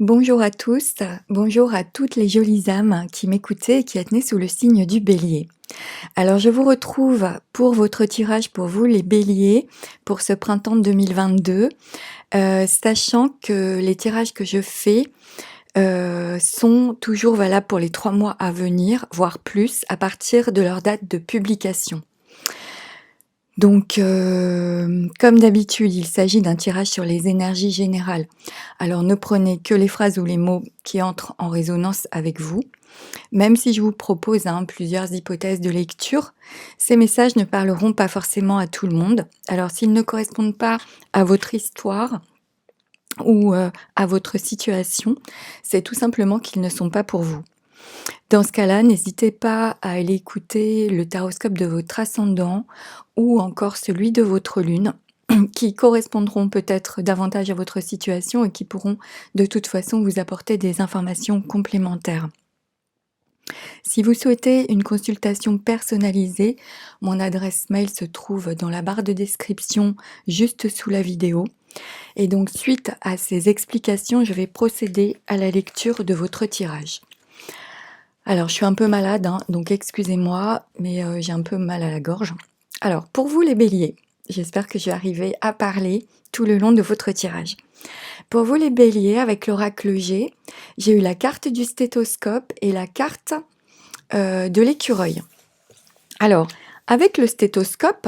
Bonjour à tous, bonjour à toutes les jolies âmes qui m'écoutaient et qui êtes nées sous le signe du bélier. Alors je vous retrouve pour votre tirage pour vous les béliers pour ce printemps 2022, sachant que les tirages que je fais sont toujours valables pour les 3 mois à venir, voire plus, à partir de leur date de publication. Donc, comme d'habitude, il s'agit d'un tirage sur les énergies générales. Alors ne prenez que les phrases ou les mots qui entrent en résonance avec vous. Même si je vous propose, plusieurs hypothèses de lecture, ces messages ne parleront pas forcément à tout le monde. Alors s'ils ne correspondent pas à votre histoire ou, à votre situation, c'est tout simplement qu'ils ne sont pas pour vous. Dans ce cas-là, n'hésitez pas à aller écouter le taroscope de votre ascendant ou encore celui de votre lune, qui correspondront peut-être davantage à votre situation et qui pourront de toute façon vous apporter des informations complémentaires. Si vous souhaitez une consultation personnalisée, mon adresse mail se trouve dans la barre de description juste sous la vidéo. Et donc suite à ces explications, je vais procéder à la lecture de votre tirage. Alors, je suis un peu malade, donc excusez-moi, mais j'ai un peu mal à la gorge. Alors, pour vous les béliers, j'espère que je vais arriver à parler tout le long de votre tirage. Pour vous les béliers, avec l'oracle G, j'ai eu la carte du stéthoscope et la carte de l'écureuil. Alors, avec le stéthoscope,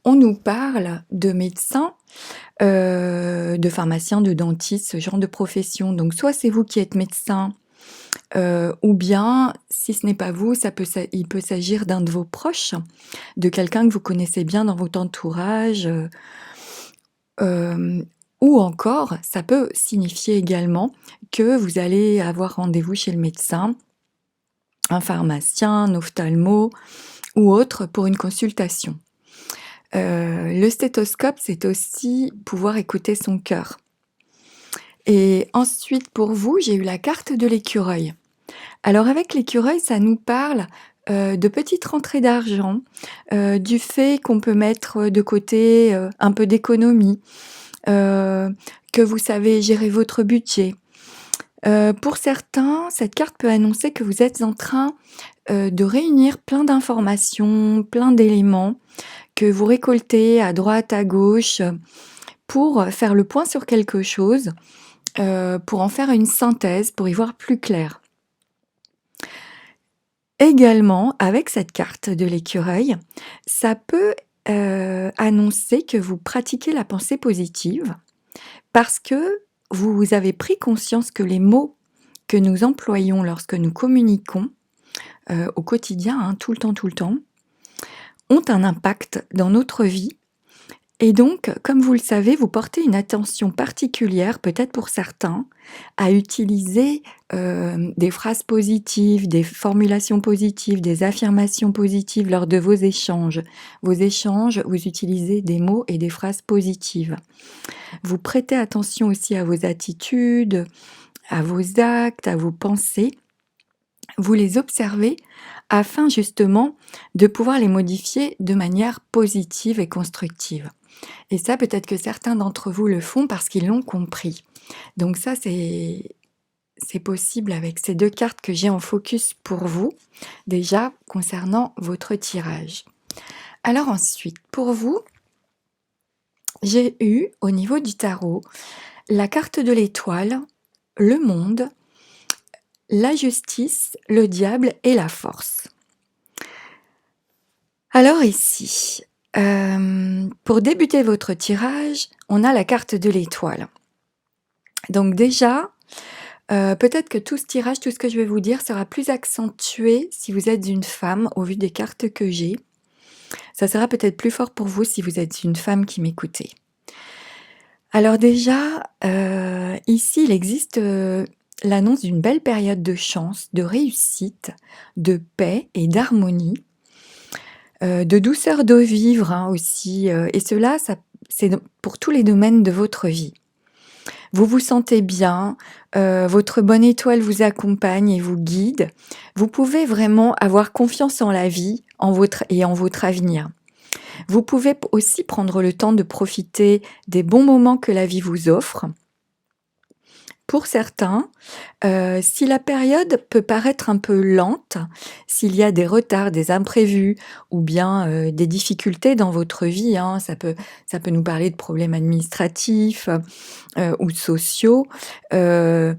on nous parle de médecins, de pharmaciens, de dentistes, ce genre de profession. Donc, soit c'est vous qui êtes médecin, ou bien, si ce n'est pas vous, il peut s'agir d'un de vos proches, de quelqu'un que vous connaissez bien dans votre entourage, ou encore, ça peut signifier également que vous allez avoir rendez-vous chez le médecin, un pharmacien, un ophtalmo ou autre pour une consultation. Le stéthoscope, c'est aussi pouvoir écouter son cœur. Et ensuite, pour vous, j'ai eu la carte de l'écureuil. Alors avec l'écureuil, ça nous parle, de petites rentrées d'argent, du fait qu'on peut mettre de côté, un peu d'économie, que vous savez gérer votre budget. Pour certains, cette carte peut annoncer que vous êtes en train, de réunir plein d'informations, plein d'éléments que vous récoltez à droite, à gauche, pour faire le point sur quelque chose, pour en faire une synthèse, pour y voir plus clair. Également, avec cette carte de l'écureuil, ça peut, annoncer que vous pratiquez la pensée positive parce que vous avez pris conscience que les mots que nous employons lorsque nous communiquons, au quotidien, tout le temps, ont un impact dans notre vie. Et donc, comme vous le savez, vous portez une attention particulière, peut-être pour certains, à utiliser, des phrases positives, des formulations positives, des affirmations positives lors de vos échanges. Vos échanges, vous utilisez des mots et des phrases positives. Vous prêtez attention aussi à vos attitudes, à vos actes, à vos pensées. Vous les observez afin justement de pouvoir les modifier de manière positive et constructive. Et ça, peut-être que certains d'entre vous le font parce qu'ils l'ont compris. Donc ça, c'est possible avec ces 2 cartes que j'ai en focus pour vous, déjà concernant votre tirage. Alors ensuite, pour vous, j'ai eu, au niveau du tarot, la carte de l'étoile, le monde, la justice, le diable et la force. Alors ici, pour débuter votre tirage, on a la carte de l'étoile. Donc déjà, peut-être que tout ce tirage, tout ce que je vais vous dire sera plus accentué si vous êtes une femme, au vu des cartes que j'ai. Ça sera peut-être plus fort pour vous si vous êtes une femme qui m'écoutez. Alors déjà, ici, il existe, l'annonce d'une belle période de chance, de réussite, de paix et d'harmonie, de douceur de vivre, aussi, et cela, c'est pour tous les domaines de votre vie. Vous vous sentez bien, votre bonne étoile vous accompagne et vous guide. Vous pouvez vraiment avoir confiance en la vie, en votre avenir. Vous pouvez aussi prendre le temps de profiter des bons moments que la vie vous offre. Pour certains, si la période peut paraître un peu lente, s'il y a des retards, des imprévus ou bien, des difficultés dans votre vie, hein, ça peut nous parler de problèmes administratifs, ou sociaux, heu,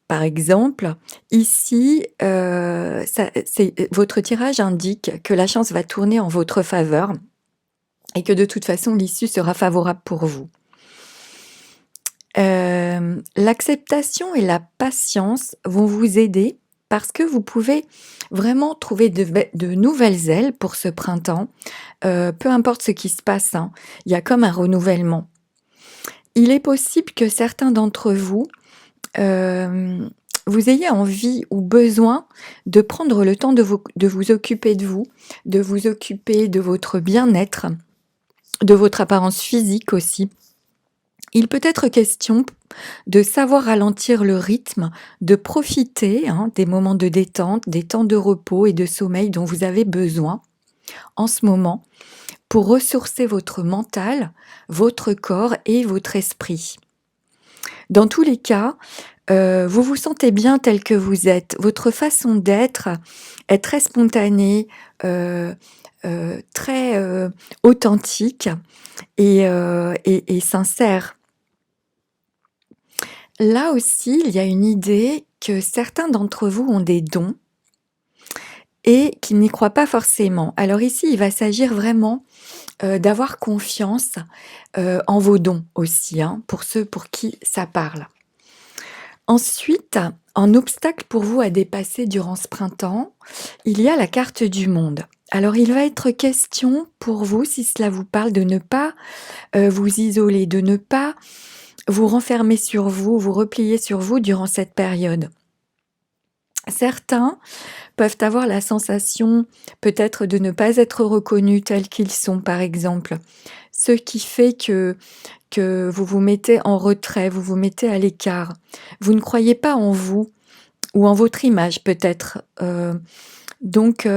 par exemple. Ici, votre tirage indique que la chance va tourner en votre faveur et que de toute façon l'issue sera favorable pour vous. L'acceptation et la patience vont vous aider parce que vous pouvez vraiment trouver de nouvelles ailes pour ce printemps, peu importe ce qui se passe, hein. Il y a comme un renouvellement. Il est possible que certains d'entre vous, vous ayez envie ou besoin de prendre le temps de vous occuper de vous, de vous occuper de votre bien-être, de votre apparence physique aussi. Il peut être question de savoir ralentir le rythme, de profiter, hein, des moments de détente, des temps de repos et de sommeil dont vous avez besoin en ce moment pour ressourcer votre mental, votre corps et votre esprit. Dans tous les cas, vous vous sentez bien tel que vous êtes. Votre façon d'être est très spontanée, très, authentique et sincère. Là aussi, il y a une idée que certains d'entre vous ont des dons et qu'ils n'y croient pas forcément. Alors ici, il va s'agir vraiment, d'avoir confiance, en vos dons aussi, hein, pour ceux pour qui ça parle. Ensuite, en obstacle pour vous à dépasser durant ce printemps, il y a la carte du monde. Alors il va être question pour vous, si cela vous parle, de ne pas, vous isoler, de ne pas vous renfermer sur vous, vous replier sur vous durant cette période. Certains peuvent avoir la sensation peut-être de ne pas être reconnus tels qu'ils sont, par exemple. Ce qui fait que vous vous mettez en retrait, vous vous mettez à l'écart. Vous ne croyez pas en vous ou en votre image peut-être. Donc,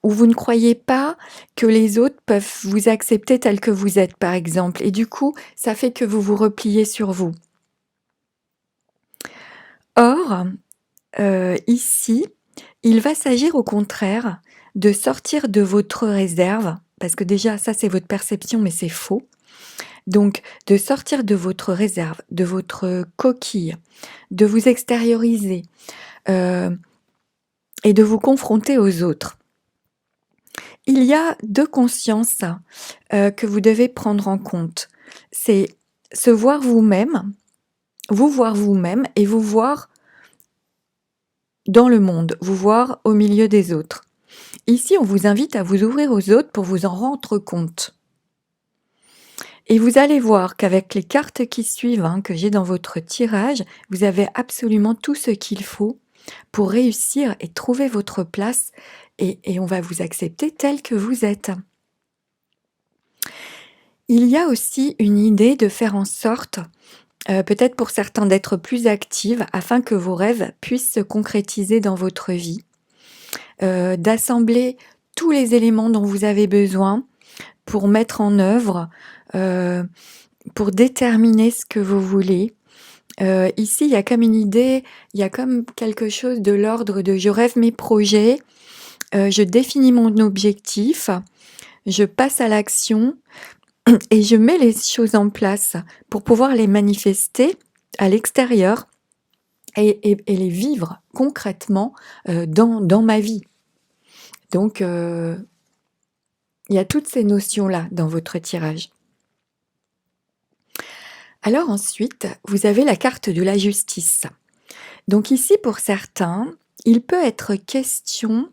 ou vous ne croyez pas que les autres peuvent vous accepter tel que vous êtes, par exemple. Et du coup, ça fait que vous vous repliez sur vous. Or, ici, il va s'agir au contraire de sortir de votre réserve, parce que déjà ça c'est votre perception mais c'est faux. Donc de sortir de votre réserve, de votre coquille, de vous extérioriser, et de vous confronter aux autres. Il y a 2 consciences, que vous devez prendre en compte. C'est se voir vous-même, vous voir vous-même et vous voir dans le monde, vous voir au milieu des autres. Ici, on vous invite à vous ouvrir aux autres pour vous en rendre compte. Et vous allez voir qu'avec les cartes qui suivent, hein, que j'ai dans votre tirage, vous avez absolument tout ce qu'il faut pour réussir et trouver votre place et on va vous accepter tel que vous êtes. Il y a aussi une idée de faire en sorte, peut-être pour certains d'être plus actives afin que vos rêves puissent se concrétiser dans votre vie. D'assembler tous les éléments dont vous avez besoin pour mettre en œuvre, pour déterminer ce que vous voulez. Ici, il y a comme une idée, il y a comme quelque chose de l'ordre de je rêve mes projets, je définis mon objectif, je passe à l'action et je mets les choses en place pour pouvoir les manifester à l'extérieur et les vivre concrètement dans ma vie. Donc, il y a toutes ces notions-là dans votre tirage. Alors ensuite, vous avez la carte de la justice. Donc ici, pour certains, il peut être question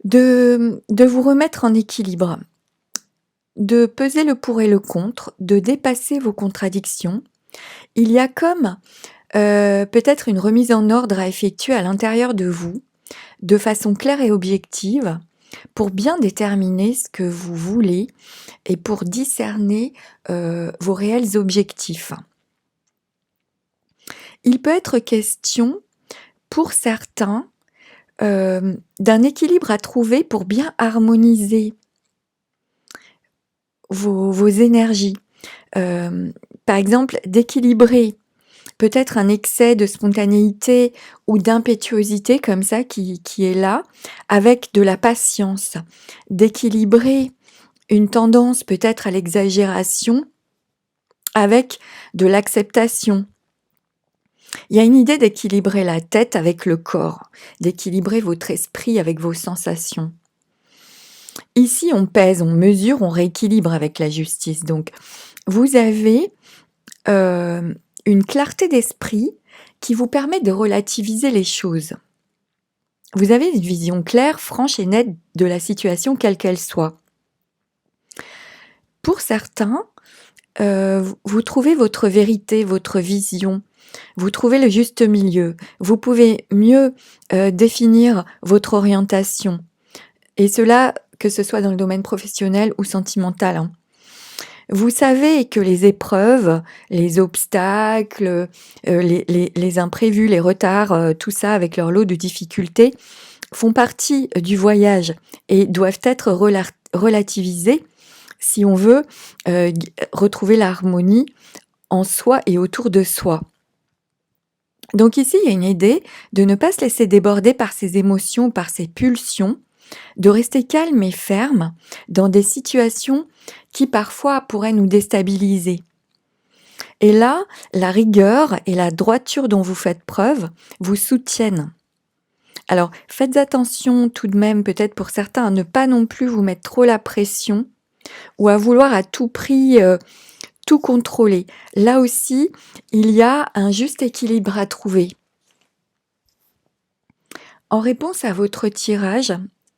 de vous remettre en équilibre, de peser le pour et le contre, de dépasser vos contradictions. Il y a comme peut-être une remise en ordre à effectuer à l'intérieur de vous, de façon claire et objective, pour bien déterminer ce que vous voulez et pour discerner vos réels objectifs. Il peut être question, pour certains, d'un équilibre à trouver pour bien harmoniser vos énergies. Par exemple, d'équilibrer peut-être un excès de spontanéité ou d'impétuosité comme ça qui est là, avec de la patience, d'équilibrer une tendance peut-être à l'exagération avec de l'acceptation. Il y a une idée d'équilibrer la tête avec le corps, d'équilibrer votre esprit avec vos sensations. Ici, on pèse, on mesure, on rééquilibre avec la justice. Donc, vous avez une clarté d'esprit qui vous permet de relativiser les choses. Vous avez une vision claire, franche et nette de la situation, quelle qu'elle soit. Pour certains, vous trouvez votre vérité, votre vision. Vous trouvez le juste milieu. Vous pouvez mieux définir votre orientation. Et cela, que ce soit dans le domaine professionnel ou sentimental, hein. Vous savez que les épreuves, les obstacles, les imprévus, les retards, tout ça avec leur lot de difficultés, font partie du voyage et doivent être relativisés si on veut retrouver l'harmonie en soi et autour de soi. Donc ici, il y a une idée de ne pas se laisser déborder par ses émotions, par ses pulsions, de rester calme et ferme dans des situations qui parfois pourraient nous déstabiliser. Et là, la rigueur et la droiture dont vous faites preuve vous soutiennent. Alors, faites attention tout de même, peut-être pour certains, à ne pas non plus vous mettre trop la pression ou à vouloir à tout prix tout contrôler. Là aussi, il y a un juste équilibre à trouver. En réponse à votre tirage,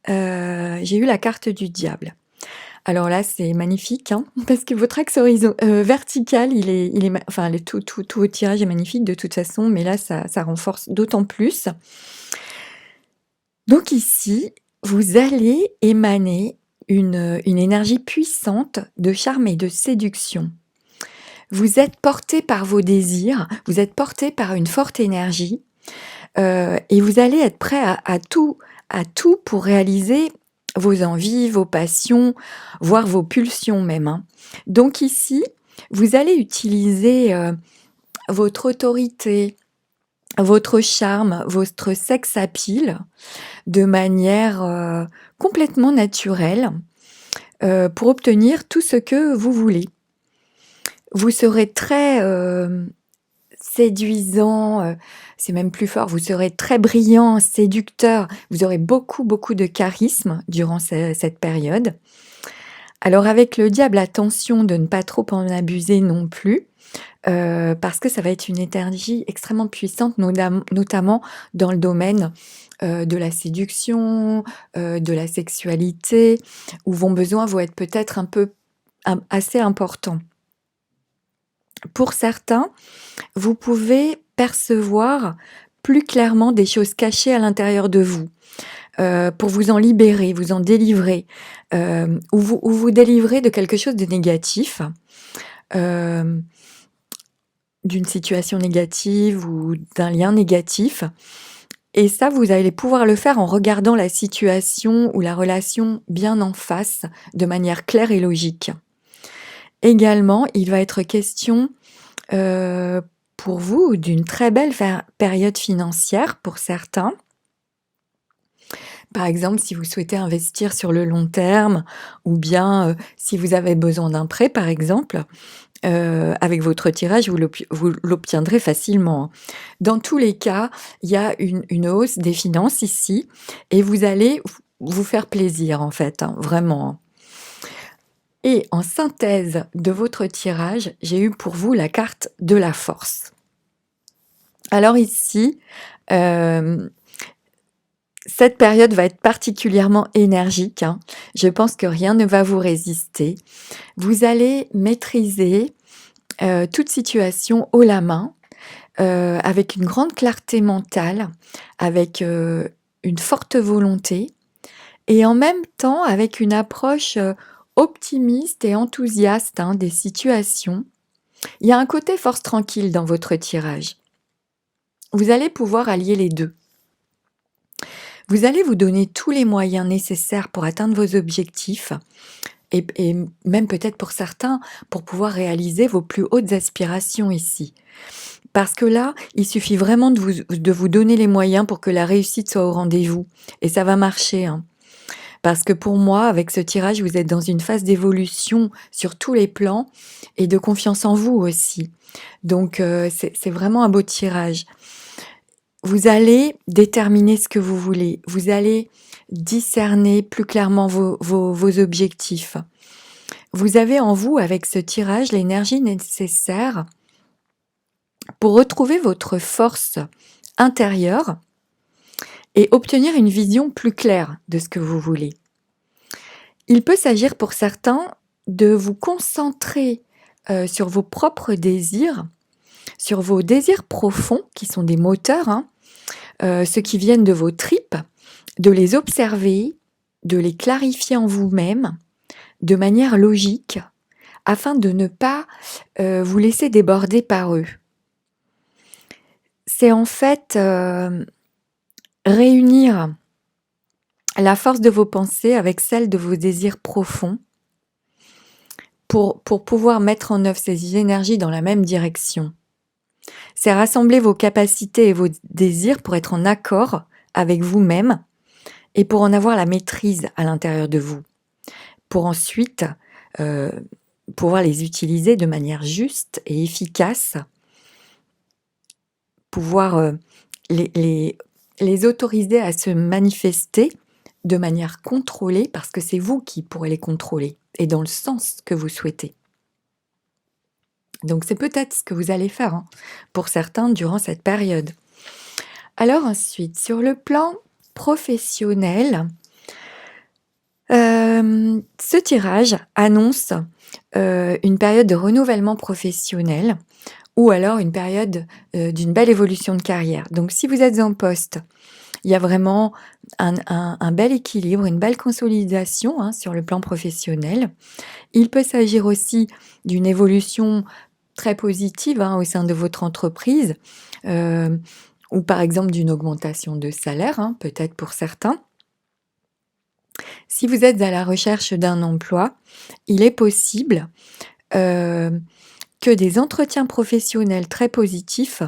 j'ai eu la carte du diable. Alors là, c'est magnifique, hein, parce que votre axe vertical, enfin, tout votre tirage est magnifique de toute façon, mais là, ça renforce d'autant plus. Donc ici, vous allez émaner une énergie puissante de charme et de séduction. Vous êtes porté par vos désirs, vous êtes porté par une forte énergie, et vous allez être prêt à tout pour réaliser vos envies, vos passions, voire vos pulsions même, hein. Donc ici, vous allez utiliser votre autorité, votre charme, votre sex appeal de manière complètement naturelle pour obtenir tout ce que vous voulez. Vous serez très séduisant, c'est même plus fort, vous serez très brillant, séducteur, vous aurez beaucoup de charisme durant cette période. Alors avec le diable, attention de ne pas trop en abuser non plus, parce que ça va être une énergie extrêmement puissante, notamment dans le domaine de la séduction, de la sexualité, où vos besoins vont être peut-être assez importants. Pour certains, vous pouvez percevoir plus clairement des choses cachées à l'intérieur de vous, pour vous en libérer, vous en délivrer, ou vous délivrer de quelque chose de négatif, d'une situation négative ou d'un lien négatif. Et ça, vous allez pouvoir le faire en regardant la situation ou la relation bien en face, de manière claire et logique. Également, il va être question pour vous d'une très belle période financière pour certains. Par exemple, si vous souhaitez investir sur le long terme ou bien si vous avez besoin d'un prêt, par exemple, avec votre tirage, vous l'obtiendrez facilement. Dans tous les cas, il y a une hausse des finances ici et vous allez vous faire plaisir en fait, hein, vraiment. Et en synthèse de votre tirage, j'ai eu pour vous la carte de la force. Alors ici, cette période va être particulièrement énergique, hein. Je pense que rien ne va vous résister. Vous allez maîtriser toute situation haut la main, avec une grande clarté mentale, avec une forte volonté et en même temps avec une approche optimiste et enthousiaste, hein, des situations. Il y a un côté force tranquille dans votre tirage. Vous allez pouvoir allier les deux. Vous allez vous donner tous les moyens nécessaires pour atteindre vos objectifs et même peut-être pour certains, pour pouvoir réaliser vos plus hautes aspirations ici. Parce que là, il suffit vraiment de vous donner les moyens pour que la réussite soit au rendez-vous. Et ça va marcher, hein. Parce que pour moi, avec ce tirage, vous êtes dans une phase d'évolution sur tous les plans et de confiance en vous aussi. Donc, c'est vraiment un beau tirage. Vous allez déterminer ce que vous voulez. Vous allez discerner plus clairement vos objectifs. Vous avez en vous, avec ce tirage, l'énergie nécessaire pour retrouver votre force intérieure et obtenir une vision plus claire de ce que vous voulez. Il peut s'agir pour certains de vous concentrer sur vos propres désirs, sur vos désirs profonds, qui sont des moteurs, hein, ceux qui viennent de vos tripes, de les observer, de les clarifier en vous-même, de manière logique, afin de ne pas vous laisser déborder par eux. C'est en fait réunir la force de vos pensées avec celle de vos désirs profonds pour pouvoir mettre en œuvre ces énergies dans la même direction. C'est rassembler vos capacités et vos désirs pour être en accord avec vous-même et pour en avoir la maîtrise à l'intérieur de vous, pour ensuite pouvoir les utiliser de manière juste et efficace, pouvoir les autoriser à se manifester de manière contrôlée, parce que c'est vous qui pourrez les contrôler et dans le sens que vous souhaitez. Donc c'est peut-être ce que vous allez faire, hein, pour certains durant cette période. Alors ensuite, sur le plan professionnel, ce tirage annonce une période de renouvellement professionnel ou alors une période d'une belle évolution de carrière. Donc si vous êtes en poste, il y a vraiment un bel équilibre, une belle consolidation, hein, sur le plan professionnel. Il peut s'agir aussi d'une évolution très positive, hein, au sein de votre entreprise, ou par exemple d'une augmentation de salaire, hein, peut-être pour certains. Si vous êtes à la recherche d'un emploi, il est possible que des entretiens professionnels très positifs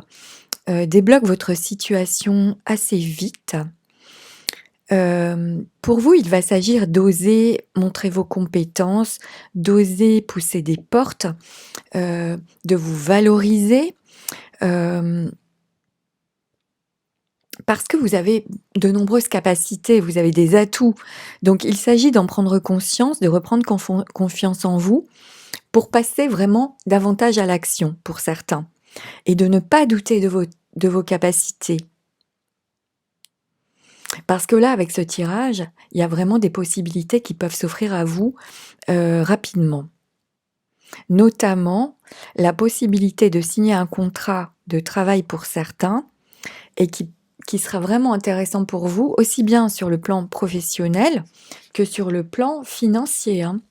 débloquent votre situation assez vite. Pour vous, il va s'agir d'oser montrer vos compétences, d'oser pousser des portes, de vous valoriser, parce que vous avez de nombreuses capacités, vous avez des atouts. Donc il s'agit d'en prendre conscience, de reprendre confiance en vous pour passer vraiment davantage à l'action pour certains et de ne pas douter de vos capacités. Parce que là, avec ce tirage, il y a vraiment des possibilités qui peuvent s'offrir à vous rapidement. Notamment, la possibilité de signer un contrat de travail pour certains et qui sera vraiment intéressant pour vous, aussi bien sur le plan professionnel que sur le plan financier, hein.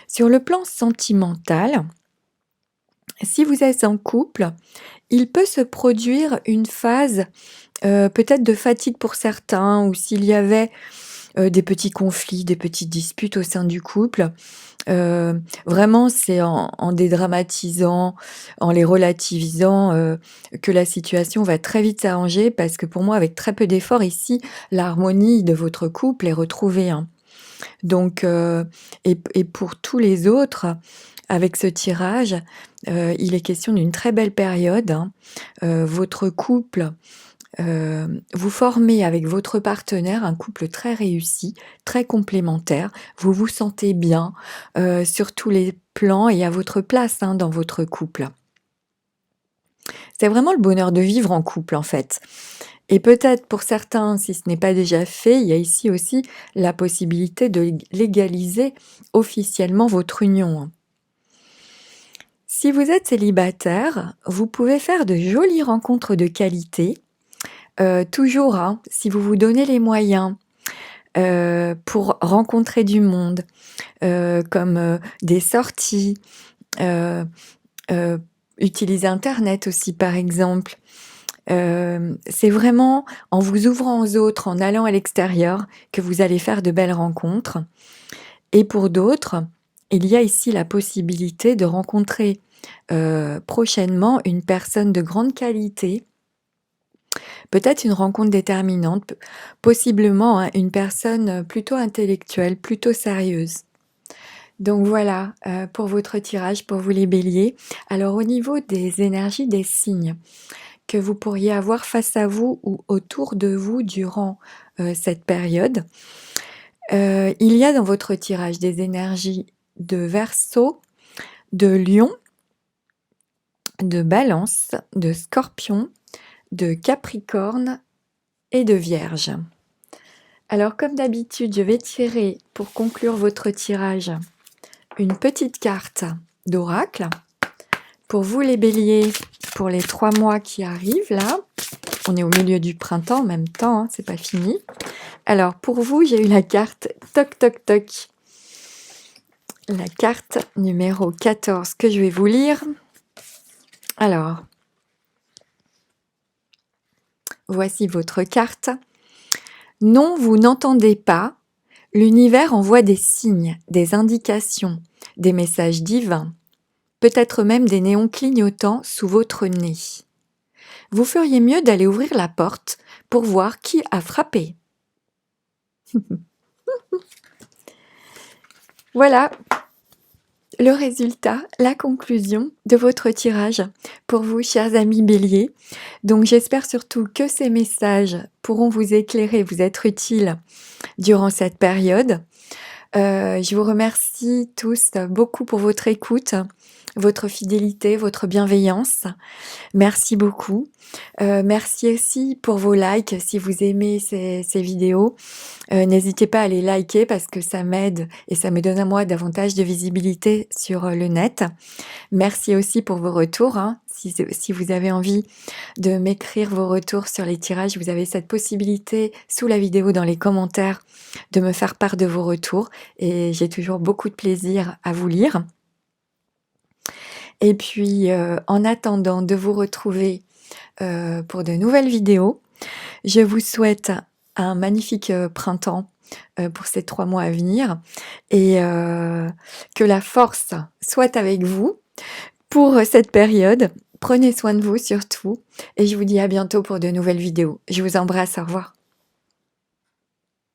Sur le plan sentimental, si vous êtes en couple, il peut se produire une phase peut-être de fatigue pour certains, ou s'il y avait des petits conflits, des petites disputes au sein du couple. Vraiment, c'est en dédramatisant, en les relativisant, que la situation va très vite s'arranger, parce que pour moi, avec très peu d'efforts ici, l'harmonie de votre couple est retrouvée, hein. Donc, et pour tous les autres, avec ce tirage, il est question d'une très belle période, hein. Votre couple, vous formez avec votre partenaire un couple très réussi, très complémentaire. Vous vous sentez bien sur tous les plans et à votre place, hein, dans votre couple. C'est vraiment le bonheur de vivre en couple, en fait. Et peut-être pour certains, si ce n'est pas déjà fait, il y a ici aussi la possibilité de légaliser officiellement votre union. Si vous êtes célibataire, vous pouvez faire de jolies rencontres de qualité. Toujours, hein, si vous vous donnez les moyens pour rencontrer du monde, comme des sorties, utiliser internet aussi par exemple. C'est vraiment en vous ouvrant aux autres, en allant à l'extérieur, que vous allez faire de belles rencontres. Et pour d'autres, il y a ici la possibilité de rencontrer prochainement une personne de grande qualité, peut-être une rencontre déterminante, possiblement hein, une personne plutôt intellectuelle, plutôt sérieuse. Donc voilà pour votre tirage, pour vous les béliers. Alors au niveau des énergies des signes que vous pourriez avoir face à vous ou autour de vous durant cette période, il y a dans votre tirage des énergies de Verseau, de Lion, de Balance, de Scorpion, de Capricorne et de Vierge. Alors comme d'habitude, je vais tirer pour conclure votre tirage une petite carte d'oracle pour vous les béliers pour les 3 mois qui arrivent là. On est au milieu du printemps en même temps, hein, c'est pas fini. Alors pour vous, j'ai eu la carte Toc Toc Toc. La carte numéro 14 que je vais vous lire. Alors, voici votre carte. Non, vous n'entendez pas. L'univers envoie des signes, des indications, des messages divins, peut-être même des néons clignotants sous votre nez. Vous feriez mieux d'aller ouvrir la porte pour voir qui a frappé. Voilà le résultat, la conclusion de votre tirage pour vous, chers amis béliers. Donc j'espère surtout que ces messages pourront vous éclairer, vous être utiles durant cette période. Je vous remercie tous beaucoup pour votre écoute, votre fidélité, votre bienveillance. Merci beaucoup. Merci aussi pour vos likes si vous aimez ces vidéos. N'hésitez pas à les liker parce que ça m'aide et ça me donne à moi davantage de visibilité sur le net. Merci aussi pour vos retours. Hein. Si vous avez envie de m'écrire vos retours sur les tirages, vous avez cette possibilité sous la vidéo dans les commentaires de me faire part de vos retours et j'ai toujours beaucoup de plaisir à vous lire. Et puis en attendant de vous retrouver pour de nouvelles vidéos, je vous souhaite un magnifique printemps pour ces 3 mois à venir et que la force soit avec vous pour cette période. Prenez soin de vous surtout et je vous dis à bientôt pour de nouvelles vidéos. Je vous embrasse, au revoir.